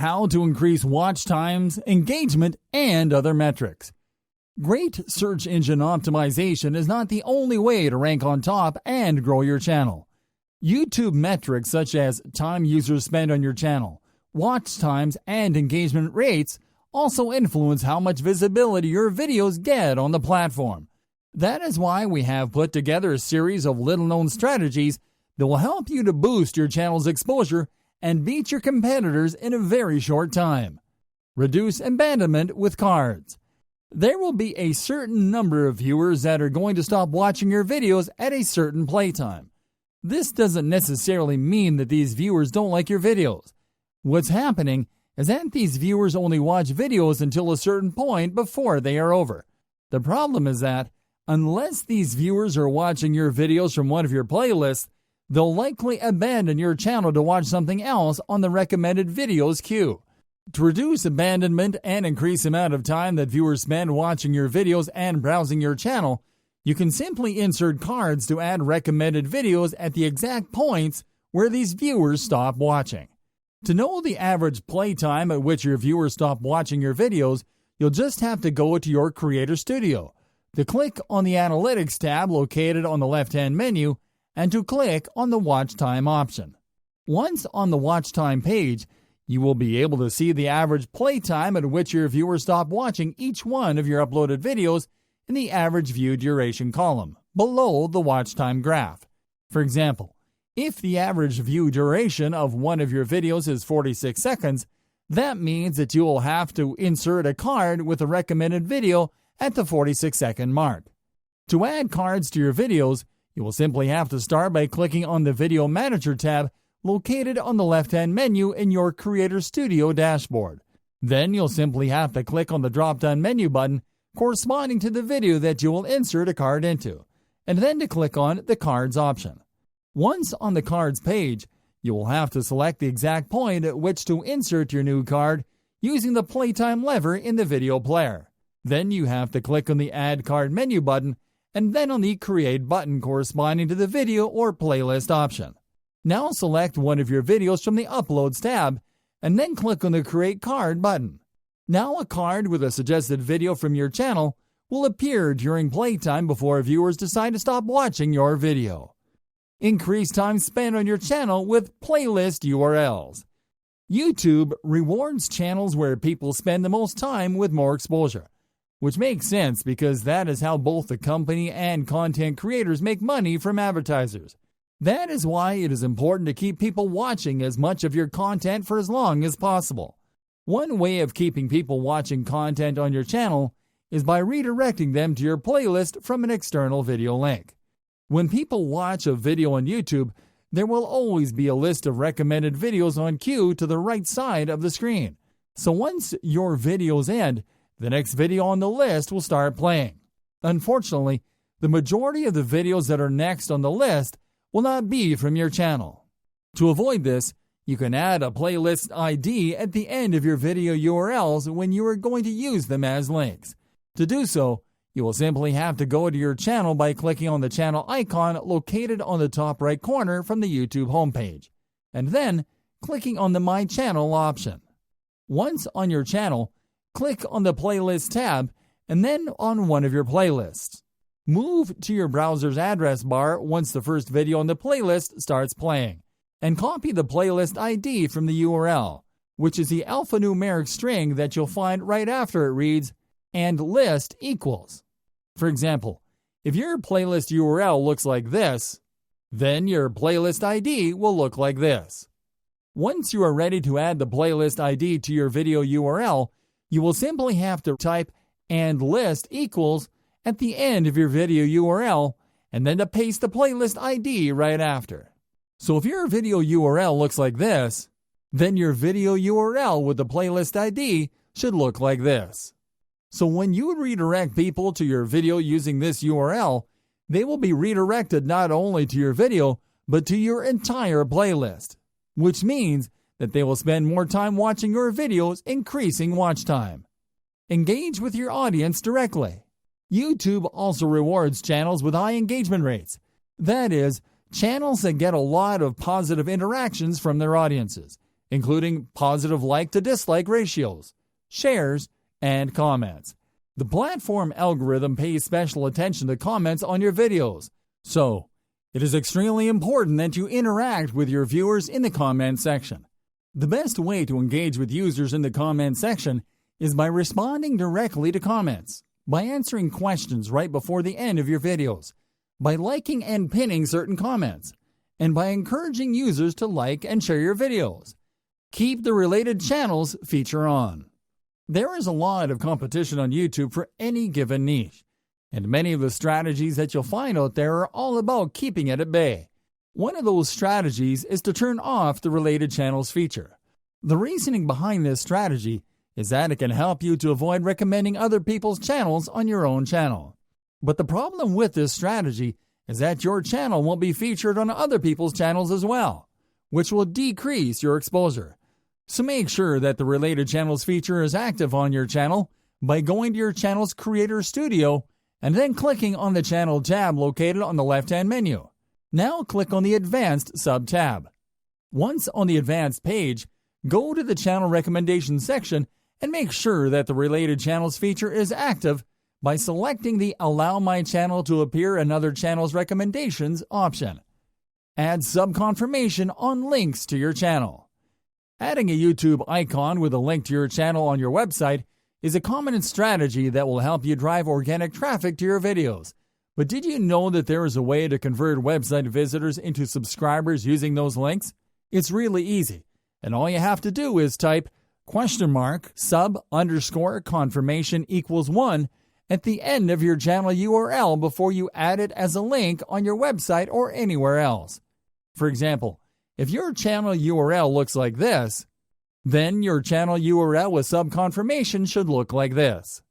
How to increase watch times, engagement, and other metrics. Great search engine optimization is not the only way to rank on top and grow your channel. YouTube metrics such as time users spend on your channel, watch times, and engagement rates also influence how much visibility your videos get on the platform. That is why we have put together a series of little-known strategies that will help you to boost your channel's exposure and beat your competitors in a very short time. Reduce abandonment with cards. There will be a certain number of viewers that are going to stop watching your videos at a certain playtime. This doesn't necessarily mean that these viewers don't like your videos. What's happening is that these viewers only watch videos until a certain point before they are over. The problem is that unless these viewers are watching your videos from one of your playlists, they'll likely abandon your channel to watch something else on the recommended videos queue. To reduce abandonment and increase the amount of time that viewers spend watching your videos and browsing your channel, you can simply insert cards to add recommended videos at the exact points where these viewers stop watching. To know the average playtime at which your viewers stop watching your videos, you'll just have to go to your Creator Studio, to click on the Analytics tab located on the left-hand menu, and to click on the Watch Time option. Once on the Watch Time page, you will be able to see the average playtime at which your viewers stop watching each one of your uploaded videos in the average view duration column, below the Watch Time graph. For example, if the average view duration of one of your videos is 46 seconds, that means that you will have to insert a card with a recommended video at the 46-second mark. To add cards to your videos, you will simply have to start by clicking on the Video Manager tab located on the left-hand menu in your Creator Studio dashboard. Then you'll simply have to click on the drop-down menu button corresponding to the video that you will insert a card into, and then to click on the Cards option. Once on the Cards page, you will have to select the exact point at which to insert your new card using the Playtime lever in the video player. Then you have to click on the Add Card menu button and then on the Create button corresponding to the video or playlist option. Now select one of your videos from the Uploads tab and then click on the Create Card button. Now a card with a suggested video from your channel will appear during playtime before viewers decide to stop watching your video. Increase time spent on your channel with playlist URLs. YouTube rewards channels where people spend the most time with more exposure, which makes sense because that is how both the company and content creators make money from advertisers. That is why it is important to keep people watching as much of your content for as long as possible. One way of keeping people watching content on your channel is by redirecting them to your playlist from an external video link. When people watch a video on YouTube, there will always be a list of recommended videos on queue to the right side of the screen. So once your videos end, the next video on the list will start playing. Unfortunately, the majority of the videos that are next on the list will not be from your channel. To avoid this, you can add a playlist ID at the end of your video URLs when you are going to use them as links. To do so, you will simply have to go to your channel by clicking on the channel icon located on the top right corner from the YouTube homepage, and then clicking on the My Channel option. Once on your channel, click on the Playlist tab and then on one of your playlists. Move to your browser's address bar once the first video on the playlist starts playing, and copy the playlist ID from the URL, which is the alphanumeric string that you'll find right after it reads and list equals. For example, if your playlist URL looks like this, then your playlist ID will look like this. Once you are ready to add the playlist ID to your video URL, you will simply have to type and list equals at the end of your video URL and then to paste the playlist ID right after. So if your video URL looks like this, then your video URL with the playlist ID should look like this. So when you redirect people to your video using this URL, they will be redirected not only to your video, but to your entire playlist, which means that they will spend more time watching your videos, increasing watch time. Engage with your audience directly. YouTube also rewards channels with high engagement rates. That is, channels that get a lot of positive interactions from their audiences, including positive like to dislike ratios, shares, and comments. The platform algorithm pays special attention to comments on your videos, so it is extremely important that you interact with your viewers in the comment section. The best way to engage with users in the comment section is by responding directly to comments, by answering questions right before the end of your videos, by liking and pinning certain comments, and by encouraging users to like and share your videos. Keep the related channels feature on. There is a lot of competition on YouTube for any given niche, and many of the strategies that you'll find out there are all about keeping it at bay. One of those strategies is to turn off the related channels feature. The reasoning behind this strategy is that it can help you to avoid recommending other people's channels on your own channel. But the problem with this strategy is that your channel won't be featured on other people's channels as well, which will decrease your exposure. So make sure that the related channels feature is active on your channel by going to your channel's Creator Studio and then clicking on the Channel tab located on the left-hand menu. Now click on the Advanced sub-tab. Once on the Advanced page, go to the Channel Recommendations section and make sure that the related channels feature is active by selecting the Allow my channel to appear in other channels' recommendations option. Add sub-confirmation on links to your channel. Adding a YouTube icon with a link to your channel on your website is a common strategy that will help you drive organic traffic to your videos. But did you know that there is a way to convert website visitors into subscribers using those links? It's really easy, and all you have to do is type !sub_confirmation equals 1 at the end of your channel URL before you add it as a link on your website or anywhere else. For example, if your channel URL looks like this, then your channel URL with sub-confirmation should look like this.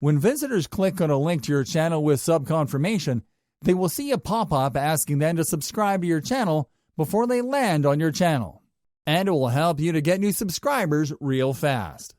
When visitors click on a link to your channel with sub-confirmation, they will see a pop-up asking them to subscribe to your channel before they land on your channel. And it will help you to get new subscribers real fast.